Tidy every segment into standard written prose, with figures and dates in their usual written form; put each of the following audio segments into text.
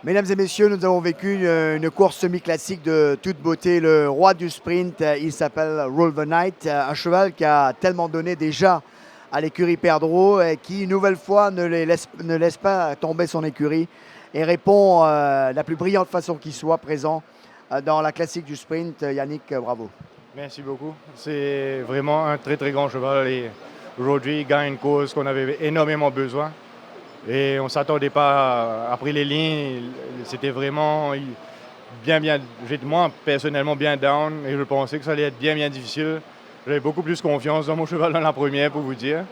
Mesdames et messieurs, nous avons vécu une course semi-classique de toute beauté. Le roi du sprint, il s'appelle Roll the Knight, un cheval qui a tellement donné déjà à l'écurie Perdreau et qui, une nouvelle fois, ne laisse pas tomber son écurie et répond de la plus brillante façon qu'il soit présent dans la classique du sprint. Yannick, bravo. Merci beaucoup. C'est vraiment un très très grand cheval et aujourd'hui il gagne une course qu'on avait énormément besoin. Et on ne s'attendait pas, après les lignes, c'était vraiment bien. J'étais moi personnellement bien down et je pensais que ça allait être bien difficile. J'avais beaucoup plus confiance dans mon cheval dans la première, pour vous dire,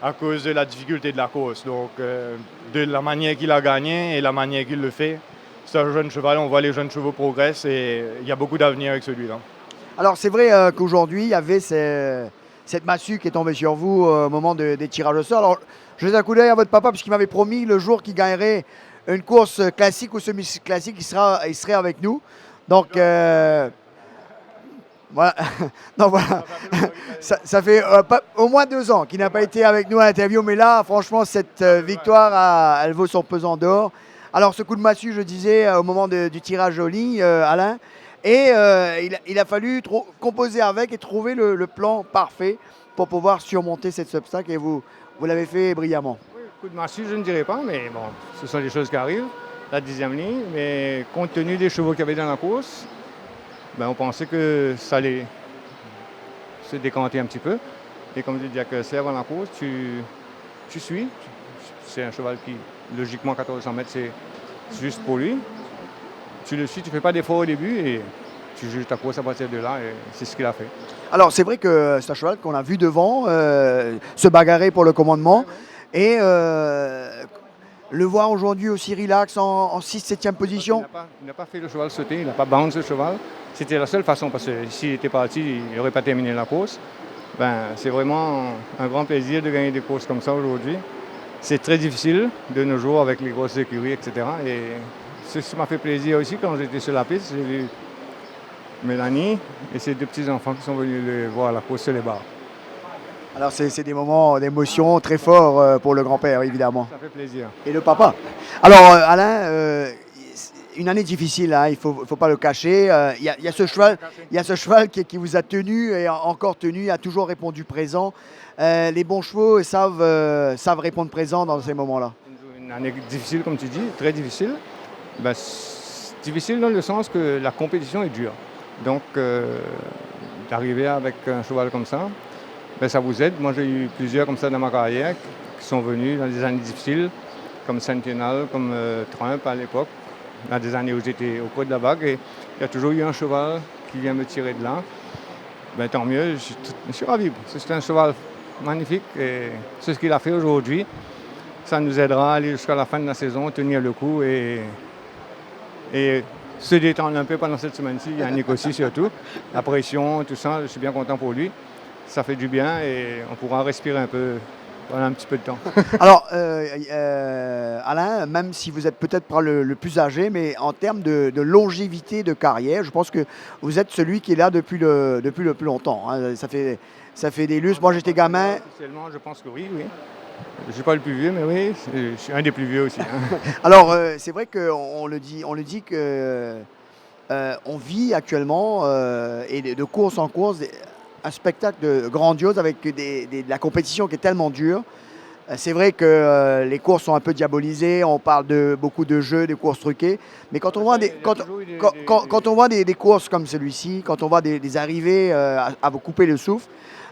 à cause de la difficulté de la course. Donc, de la manière qu'il a gagné et la manière qu'il le fait. C'est un jeune cheval, on voit les jeunes chevaux progressent et il y a beaucoup d'avenir avec celui-là. Alors, c'est vrai qu'aujourd'hui, il y avait cette massue qui est tombée sur vous au moment des tirages au sort. Alors, je jette un coup d'œil à votre papa, puisqu'il m'avait promis le jour qu'il gagnerait une course classique ou semi-classique, il serait avec nous. Donc, voilà. Non, voilà. Ça fait au moins 2 ans qu'il n'a pas été avec nous à l'interview, mais là, franchement, cette victoire, elle vaut son pesant d'or. Alors, ce coup de massue, je disais, au moment du tirage aux lignes, Alain, et il a fallu composer avec et trouver le plan parfait pour pouvoir surmonter cet obstacle, et vous l'avez fait brillamment. Oui, coup de massue, je ne dirais pas, mais bon, ce sont des choses qui arrivent, la 10e ligne. Mais compte tenu des chevaux qu'il y avait dans la course, on pensait que ça allait se décanter un petit peu. Et comme je dis à Kessler avant la course, tu suis. C'est un cheval qui, logiquement, 1400 mètres, c'est juste pour lui. Tu le suis, tu ne fais pas d'effort au début et tu juges ta course à partir de là et c'est ce qu'il a fait. Alors, c'est vrai que c'est un cheval qu'on a vu devant se bagarrer pour le commandement. Et le voir aujourd'hui aussi relax en 6-7e position. Il n'a pas fait le cheval sauter, il n'a pas bounce le cheval. C'était la seule façon parce que s'il était parti, il n'aurait pas terminé la course. C'est vraiment un grand plaisir de gagner des courses comme ça aujourd'hui. C'est très difficile de nos jours avec les grosses écuries, etc. Et ça m'a fait plaisir aussi quand j'étais sur la piste. J'ai vu Mélanie et ses 2 petits-enfants qui sont venus le voir à la course sur les barres. Alors, c'est des moments d'émotion très forts pour le grand-père, évidemment. Ça fait plaisir. Et le papa. Alors, Alain, une année difficile, hein, il ne faut pas le cacher. Il y a ce cheval qui vous a tenu et encore tenu, a toujours répondu présent. Les bons chevaux savent répondre présent dans ces moments-là. Une année difficile, comme tu dis, très difficile. Difficile dans le sens que la compétition est dure. Donc, d'arriver avec un cheval comme ça, ça vous aide. Moi, j'ai eu plusieurs comme ça dans ma carrière qui sont venus dans des années difficiles, comme Sentinel, comme Trump à l'époque, dans des années où j'étais au creux de la vague. Et il y a toujours eu un cheval qui vient me tirer de là. Tant mieux, je suis ravi. C'est un cheval magnifique et c'est ce qu'il a fait aujourd'hui. Ça nous aidera à aller jusqu'à la fin de la saison, tenir le coup et se détendre un peu pendant cette semaine-ci. Yannick aussi surtout. La pression, tout ça, je suis bien content pour lui. Ça fait du bien et on pourra respirer un peu pendant un petit peu de temps. Alors, Alain, même si vous êtes peut-être pas le plus âgé, mais en termes de longévité de carrière, je pense que vous êtes celui qui est là depuis le plus longtemps. Hein. Ça fait des lustres. Moi, j'étais gamin. Officiellement, je pense que oui. Je ne suis pas le plus vieux, mais oui, je suis un des plus vieux aussi. Hein. Alors, c'est vrai qu'on le dit que on vit actuellement, et de course en course, un spectacle grandiose avec de la compétition qui est tellement dure. C'est vrai que les courses sont un peu diabolisées, on parle de beaucoup de jeux, des courses truquées, mais quand on voit quand on voit des courses comme celui-ci, quand on voit des arrivées à vous couper le souffle,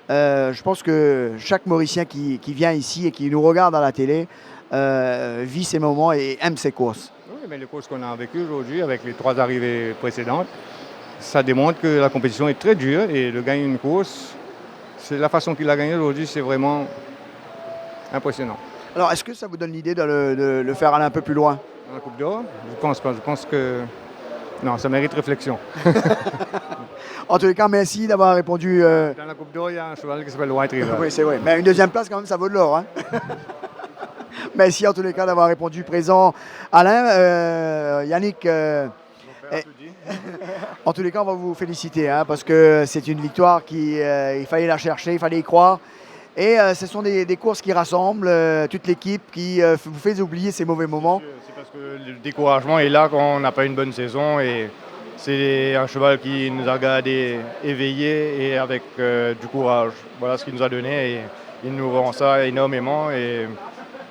je pense que chaque Mauricien qui vient ici et qui nous regarde à la télé vit ces moments et aime ces courses. Oui, mais les courses qu'on a vécues aujourd'hui avec les 3 arrivées précédentes, ça démontre que la compétition est très dure et de gagner une course, c'est la façon qu'il a gagné aujourd'hui, c'est vraiment impressionnant. Alors, est-ce que ça vous donne l'idée de le faire aller un peu plus loin? Dans la Coupe d'Or, je pense pas. Je pense que non, ça mérite réflexion. En tous les cas, merci d'avoir répondu. Dans la Coupe d'Or, il y a un cheval qui s'appelle White River. Oui, c'est vrai. Mais une 2e place, quand même, ça vaut de l'or. Hein. Merci en tous les cas d'avoir répondu présent. Alain, Yannick, en tous les cas, on va vous féliciter parce que c'est une victoire il fallait la chercher, il fallait y croire. Et ce sont des courses qui rassemblent toute l'équipe, qui vous fait oublier ces mauvais moments. C'est parce que le découragement est là quand on n'a pas une bonne saison et c'est un cheval qui nous a gardé éveillés et avec du courage. Voilà ce qu'il nous a donné et il nous rend ça énormément. Et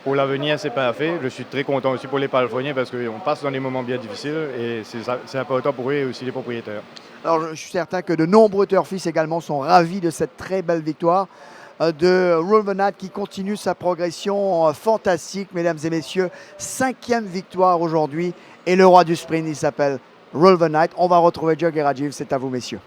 pour l'avenir, c'est pas fait. Je suis très content aussi pour les palefreniers parce qu'on passe dans des moments bien difficiles et c'est important pour eux et aussi les propriétaires. Alors je suis certain que de nombreux turfistes également sont ravis de cette très belle victoire de Roll the Night qui continue sa progression fantastique, mesdames et messieurs. 5e victoire aujourd'hui et le roi du sprint, il s'appelle Roll the Night. On va retrouver Jug et Rajiv, c'est à vous messieurs.